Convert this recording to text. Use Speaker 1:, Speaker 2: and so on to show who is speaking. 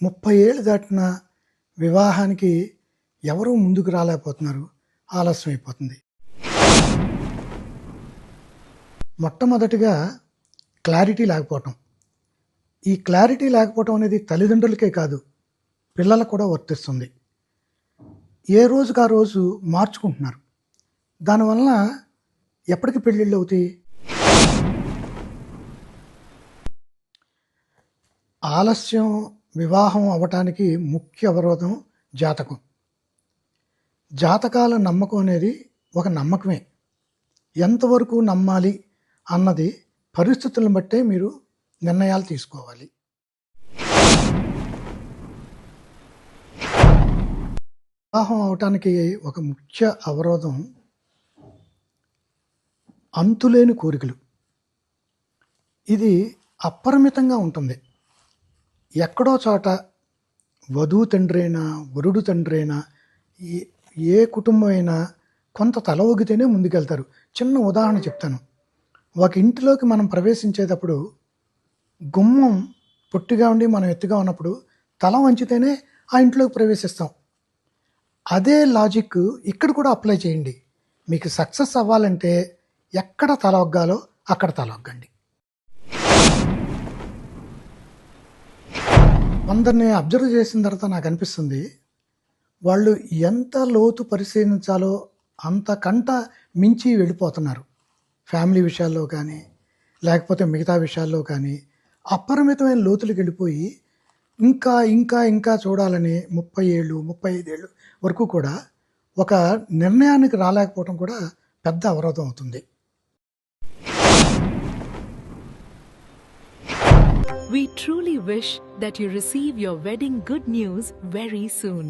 Speaker 1: 30 ఏళ్ళు దాటిన వివాహానికి ఎవరూ ముందుకు రాలేకపోతున్నారు. ఆలస్యం అయిపోతుంది. మొట్టమొదటిగా క్లారిటీ లేకపోవటం. ఈ క్లారిటీ లేకపోవటం అనేది తల్లిదండ్రులకే కాదు, పిల్లలకు కూడా వర్తిస్తుంది. ఏ రోజుకు ఆ రోజు మార్చుకుంటున్నారు. దానివలన ఎప్పటికి పెళ్ళిళ్ళు అవుతాయి? ఆలస్యం వివాహం అవ్వటానికి ముఖ్య అవరోధం జాతకం. జాతకాల నమ్మకం అనేది ఒక నమ్మకమే. ఎంతవరకు నమ్మాలి అన్నది పరిస్థితులను బట్టే మీరు నిర్ణయాలు తీసుకోవాలి. వివాహం అవటానికి ఒక ముఖ్య అవరోధం అంతులేని కోరికలు. ఇది అపరిమితంగా ఉంటుంది. ఎక్కడో చోట వధువు తండ్రి అయినా, వరుడు తండ్రి అయినా, ఏ కుటుంబం అయినా కొంత తల ఊగితేనే ముందుకెళ్తారు. చిన్న ఉదాహరణ చెప్తాను. ఒక ఇంటిలోకి మనం ప్రవేశించేటప్పుడు గుమ్మం పొట్టిగా ఉండి మనం ఎత్తుగా ఉన్నప్పుడు తల వంచితేనే ఆ ఇంట్లోకి ప్రవేశిస్తాం. అదే లాజిక్ ఇక్కడ కూడా అప్లై చేయండి. మీకు సక్సెస్ అవ్వాలంటే ఎక్కడ తల ఒగ్గాలో అక్కడ తల ఒగ్గండి. అందరిని అబ్జర్వ్ చేసిన తర్వాత నాకు అనిపిస్తుంది, వాళ్ళు ఎంత లోతు పరిశీలించాలో అంతకంట మించి వెళ్ళిపోతున్నారు. ఫ్యామిలీ విషయాల్లో కానీ, లేకపోతే మిగతా విషయాల్లో కానీ అపరిమితమైన లోతులకు వెళ్ళిపోయి ఇంకా ఇంకా ఇంకా చూడాలని 30 ఏళ్ళు 35 ఏళ్ళు వరకు కూడా ఒక నిర్ణయానికి రాలేకపోవడం కూడా పెద్ద అవరోధం అవుతుంది.
Speaker 2: We truly wish that you receive your wedding good news very soon.